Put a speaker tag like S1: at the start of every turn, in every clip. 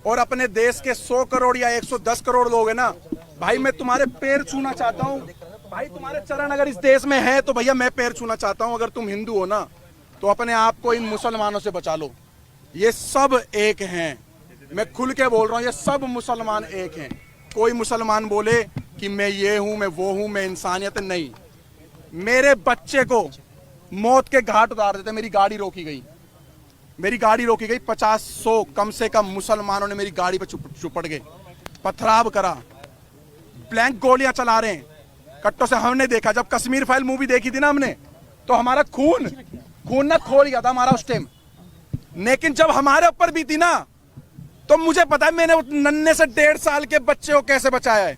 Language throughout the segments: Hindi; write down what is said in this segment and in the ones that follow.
S1: और अपने देश के 100 करोड़ या 110 करोड़ लोग हैं ना भाई, मैं तुम्हारे पैर छूना चाहता हूँ भाई, तुम्हारे चरण अगर इस देश में है तो भैया मैं पैर छूना चाहता हूँ। अगर तुम हिंदू हो ना तो अपने आप को इन मुसलमानों से बचा लो। ये सब एक हैं, मैं खुल के बोल रहा हूँ, ये सब मुसलमान एक हैं। कोई मुसलमान बोले कि मैं ये हूं, मैं वो हूं, मैं इंसानियत नहीं। मेरे बच्चे को मौत के घाट उतार देते। मेरी गाड़ी रोकी गई, 50-100 कम से कम मुसलमानों ने मेरी गाड़ी पे चुपड़ गए, पथराव करा, ब्लैंक गोलियां चला रहे हैं कट्टों से। हमने देखा जब कश्मीर फाइल मूवी देखी थी ना हमने, तो हमारा खून ना खोल गया था हमारा उस टाइम। लेकिन जब हमारे ऊपर भी थी ना, तो मुझे पता है मैंने नन्हे से 1.5 साल के बच्चे को कैसे बचाया है।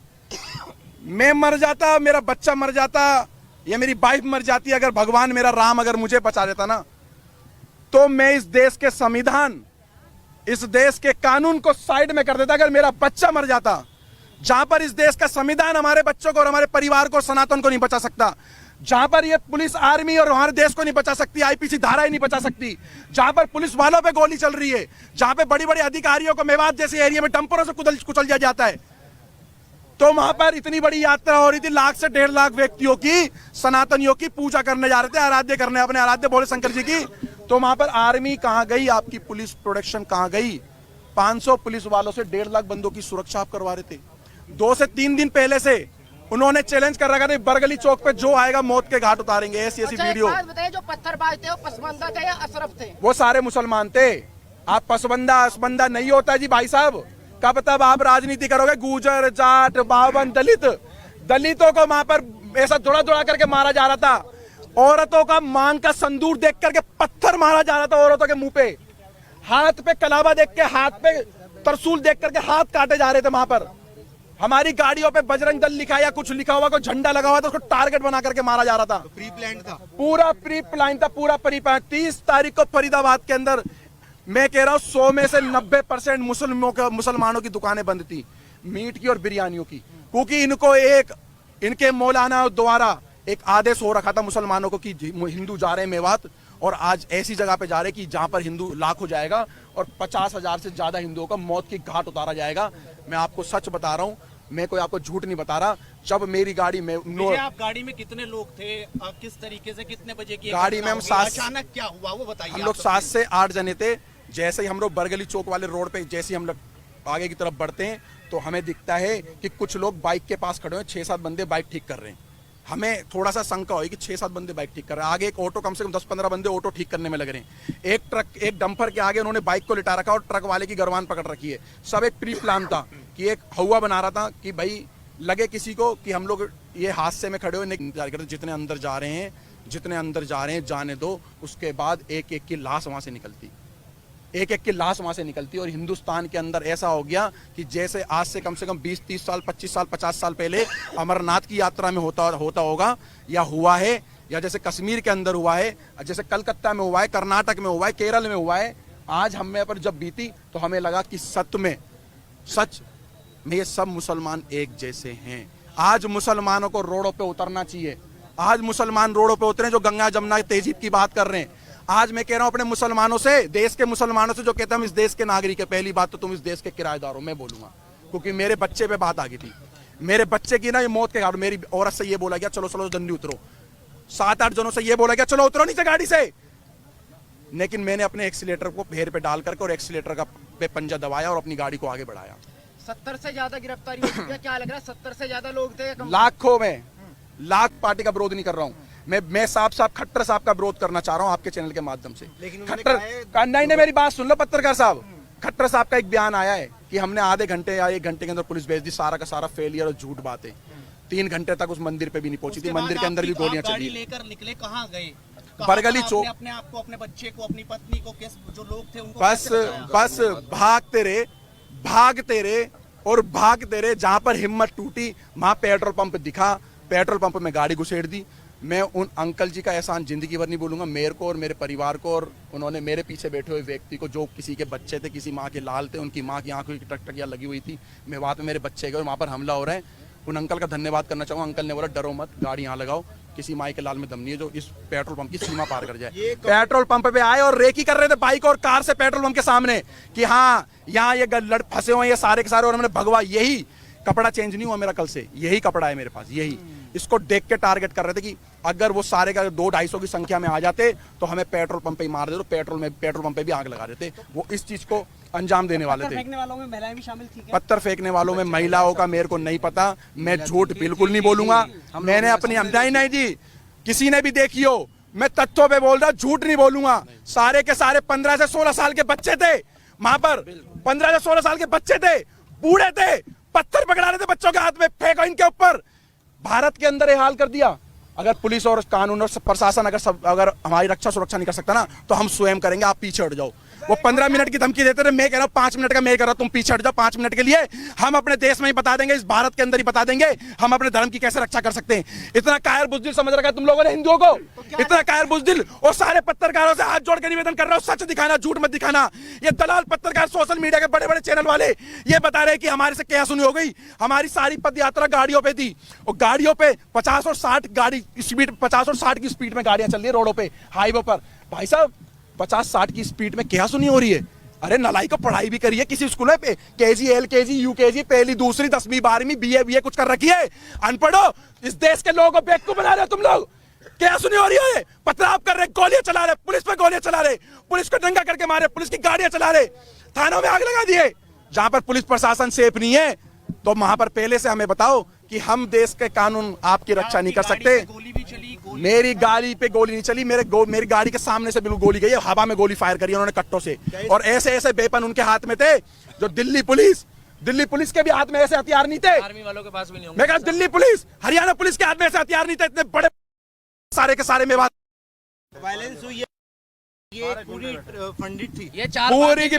S1: मैं मर जाता, मेरा बच्चा मर जाता, या मेरी वाइफ मर जाती, अगर भगवान मेरा राम अगर मुझे बचा देता ना, तो मैं इस देश के संविधान, इस देश के कानून को साइड में कर देता। अगर मेरा बच्चा मर जाता, जहां पर इस देश का संविधान हमारे बच्चों को और हमारे परिवार को, सनातन को नहीं बचा सकता, जहां पर ये पुलिस आर्मी और हमारे देश को नहीं बचा सकती, आईपीसी धारा ही नहीं बचा सकती, जहां पर पुलिस वालों पे गोली चल रही है, जहां पे बड़ी बड़ी अधिकारियों को मेवात जैसे एरिया में डंपरों से कुचल दिया जाता है, तो वहां पर इतनी बड़ी यात्रा हो रही थी, 1 लाख से 1.5 लाख व्यक्तियों की, सनातनियों की पूजा करने जा रहे थे, आराध्य करने, अपने आराध्य भोले शंकर जी की। तो वहां पर आर्मी कहां गई, आपकी पुलिस प्रोटेक्शन कहां गई? 500 पुलिस वालों से 1.5 लाख बंदों की सुरक्षा आप करवा रहे थे। 2 से 3 दिन पहले से उन्होंने चैलेंज कर रखा था, बरगली चौक पे जो आएगा मौत के घाट उतारेंगे। ऐसी वीडियो।
S2: बताइए, जो पत्थरबाज थे वो पसबंदा थे या अशरफ थे?
S1: वो सारे मुसलमान थे। आप पसबंदा असबंदा नहीं होता जी भाई साहब। कब तक आप राजनीति करोगे? गुजर, जाट, बावन, दलितों को वहां पर ऐसा जोड़ा करके मारा जा रहा था। औरतों का मांग का संदूर देख करके पत्थर मारा जा रहा था औरतों के मुंह पे। हाथ पे कलावा देख के, हाथ पे तरसूल देख करके हाथ काटे जा रहे थे वहां पर। हमारी गाड़ियों पे बजरंग दल लिखा या कुछ लिखा हुआ, कोई झंडा लगा हुआ था, उसको टारगेट बना करके मारा जा रहा था।
S3: तो प्री प्लान था,
S1: पूरा प्री प्लान था, पूरा प्री प्लान। 30 तारीख को फरीदाबाद के अंदर, मैं कह रहा हूं 100 में से 90% मुसलमानों की दुकानें बंद थी, मीट की और बिरयानियों की, क्योंकि इनको इनके मौलाना द्वारा एक आदेश हो रखा था मुसलमानों को कि हिंदू जा रहे हैं मेवात, और आज ऐसी जगह पे जा रहे कि जहां पर हिंदू लाख हो जाएगा और 50,000 से ज्यादा हिंदुओं का मौत की घाट उतारा जाएगा। मैं आपको सच बता रहा हूं, मैं कोई आपको झूठ नहीं बता रहा। जब मेरी गाड़ी में
S3: आप गाड़ी में कितने लोग थे, किस तरीके से, कितने बजे की
S1: गाड़ी में हम 7,
S3: अचानक क्या हुआ वो बताइए।
S1: हम लोग 7 से 8 जने थे। जैसे ही हम लोग बरगली चौक वाले रोड पे जैसे ही हम लोग आगे की तरफ बढ़ते हैं, तो हमें दिखता है कि कुछ लोग बाइक के पास खड़े हैं, 6-7 बंदे बाइक ठीक कर रहे हैं। हमें थोड़ा सा शंका हुई कि 6-7 बंदे बाइक ठीक कर रहे हैं। आगे एक ऑटो, कम से कम 10-15 बंदे ऑटो ठीक करने में लग रहे हैं। एक ट्रक, एक डंपर के आगे उन्होंने बाइक को लिटा रखा और ट्रक वाले की गर्वान पकड़ रखी है। सब एक प्री प्लान था कि एक हवा बना रहा था कि भाई लगे किसी को कि हम लोग ये हादसे में खड़े हुए इंतजार करते, जितने अंदर जा रहे हैं जाने दो। उसके बाद एक एक की लाश वहां से निकलती, और हिंदुस्तान के अंदर ऐसा हो गया कि जैसे आज से कम 20-30 साल, 25 साल, 50 साल पहले अमरनाथ की यात्रा में होता होगा या हुआ है, या जैसे कश्मीर के अंदर हुआ है, जैसे कलकत्ता में हुआ है, कर्नाटक में हुआ है, केरल में हुआ है। आज हमें पर जब बीती तो हमें लगा कि सच में ये सब मुसलमान एक जैसे हैं। आज मुसलमानों को रोडों पे उतरना चाहिए। आज मुसलमान रोडों पे उतरे जो गंगा जमुना तहजीब की बात कर रहे हैं। आज मैं कह रहा हूं अपने मुसलमानों से, देश के मुसलमानों से, जो कहते हैं हम इस देश के नागरिक है, पहली बात तो तुम इस देश के किराएदार हो। मैं बोलूंगा क्योंकि मेरे बच्चे पे बात आ गई थी, मेरे बच्चे की ना ये मौत के घाट। मेरी औरत से ये बोला गया चलो जल्दी उतरो, 7-8 जनों से ये बोला गया चलो उतरो नीचे गाड़ी से, लेकिन मैंने अपने एक्सीलेटर को पैर पे डाल करके और एक्सीलेटर का पे पंजा दबाया और अपनी गाड़ी को आगे बढ़ाया।
S2: 70 से ज्यादा गिरफ्तारी हो चुकी है, क्या लग रहा है? 70 से ज्यादा लोग थे,
S1: लाखों में, लाख पार्टी का विरोध नहीं कर रहा हूँ मैं साहब खट्टर साहब का विरोध करना चाह रहा हूँ आपके चैनल के माध्यम से। खट्टर नहीं, मेरी बात सुन लो पत्रकार साहब। खट्टर साहब का एक बयान आया है कि हमने आधे घंटे या 1 घंटे के अंदर पुलिस भेज दी, सारा का सारा फेलियर और झूठ बात है। 3 घंटे तक उस मंदिर पे भी नहीं पहुंची थी, मंदिर के अंदर भी गोलियां चली।
S3: लेकर निकले, कहाँ गए?
S1: बरगली चौक।
S3: अपने आप को, अपने बच्चे को, अपनी पत्नी को, जो लोग थे उनको
S1: बस भागते रहे। जहां पर हिम्मत टूटी वहां पेट्रोल पंप दिखा, पेट्रोल पंप में गाड़ी घुसेड़ दी। मैं उन अंकल जी का एहसान जिंदगी भर नहीं भूलूंगा, मेरे को और मेरे परिवार को, और उन्होंने मेरे पीछे बैठे हुए व्यक्ति को, जो किसी के बच्चे थे, किसी माँ के लाल थे, उनकी माँ की आंखों की टकटकियां लगी हुई थी। मैं वहां पे मेरे बच्चे गए, वहां पर हमला हो रहा है, उन अंकल का धन्यवाद करना चाहूंगा। अंकल ने बोला डरो मत, गाड़ी यहाँ लगाओ, किसी माई के लाल में दम नहीं है जो इस पेट्रोल पंप की सीमा पार कर जाए। पेट्रोल पंप पे आए और रेकी कर रहे थे बाइक और कार से पेट्रोल पंप के सामने कि हाँ यहाँ ये लड़ फंसे हुए हैं ये सारे के सारे, और मैंने भगवा, यही कपड़ा चेंज नहीं हुआ मेरा कल से, यही कपड़ा है मेरे पास, यही। इसको देख के टारगेट कर रहे थे कि अगर वो सारे का 200-250 की संख्या में आ जाते तो हमें पेट्रोल पंप पे ही मार देते, पेट्रोल पंप पे भी आग लगा देते। वो इस चीज को अंजाम देने वाले थे।
S4: फेंकने वालों में महिलाएं भी शामिल थी क्या?
S1: पत्थर फेंकने वालों में महिलाओं का मेरे को नहीं पता, मैं झूठ बिल्कुल नहीं बोलूंगा। मैंने अपनी नहीं जी, किसी ने भी देखी हो, मैं तथ्यों पे बोल रहा, झूठ नहीं बोलूंगा। सारे के सारे 15 से 16 साल के बच्चे थे वहां पर, 15 से 16 साल के बच्चे थे, बूढ़े थे, पत्थर पकड़ा रहे थे बच्चों के हाथ में, फेंको इनके ऊपर। भारत के अंदर ये हाल कर दिया। अगर पुलिस और कानून और प्रशासन अगर हमारी रक्षा सुरक्षा नहीं कर सकता ना, तो हम स्वयं करेंगे, आप पीछे हट जाओ। वो 15 मिनट की धमकी देते थे, मैं कह रहा हूँ 5 मिनट का मैं कह रहा हूँ, तुम पीछे हट जाओ 5 मिनट के लिए। हम अपने देश में ही बता देंगे, इस भारत के अंदर ही बता देंगे हम अपने धर्म की कैसे रक्षा कर सकते हैं। इतना कायर बुजदिल समझ रखा है तुम लोगों ने हिंदुओं को, इतना कायर बुजदिल। और सारे पत्रकारों से हाथ जोड़ के निवेदन कर रहा हूँ, सच दिखाना, झूठ मत दिखाना। ये दलाल पत्रकार, सोशल मीडिया के बड़े बड़े चैनल वाले ये बता रहे कि हमारे से क्या सुनी हो गई। हमारी सारी पद यात्रा गाड़ियों पे थी, और गाड़ियों पे 50 और 60 गाड़ी स्पीड, 50 और 60 की स्पीड में गाड़ियां चल रही है रोडों पे, हाईवे पर। भाई साहब 50-60 की स्पीड में क्या सुनी हो रही है? अरे नलाई को पढ़ाई भी करिए किसी स्कूल में, केजी, एलकेजी, यूकेजी, पहली, दूसरी, 10वीं, 12वीं, बीए कुछ कर रखी है। अनपढ़ो, इस देश के लोगों को बेवकूफ बना रहे हो तुम लोग। क्या सुनी हो रही है? पथराव कर रहे, गोलियां चला रहे, पुलिस पे गोलियां चला रहे, पुलिस को दंगा करके मारे, पुलिस की गाड़ियां चला रहे, थानों में आग लगा दिए। जहां पर पुलिस प्रशासन सेफ नहीं है, तो वहां पर पहले से हमें बताओ कि हम देश के कानून आपकी रक्षा नहीं कर सकते।
S3: गोली भी चली,
S1: मेरी गाड़ी पे गोली नहीं चली, मेरी गाड़ी के सामने से बिल्कुल गोली गई है, हवा में गोली फायर करी उन्होंने कट्टों से। और ऐसे ऐसे वेपन उनके हाथ में थे जो दिल्ली पुलिस के भी हाथ में ऐसे हथियार नहीं थे।
S3: आर्मी वालों के पास भी नहीं होंगे।
S1: मैं कहा दिल्ली पुलिस, हरियाणा पुलिस के हाथ में ऐसे हथियार नहीं थे, इतने बड़े सारे के सारे मेवात
S3: वायलेंस हुई है, ये पूरी फंडित थी।
S2: ये 4
S1: पूरी की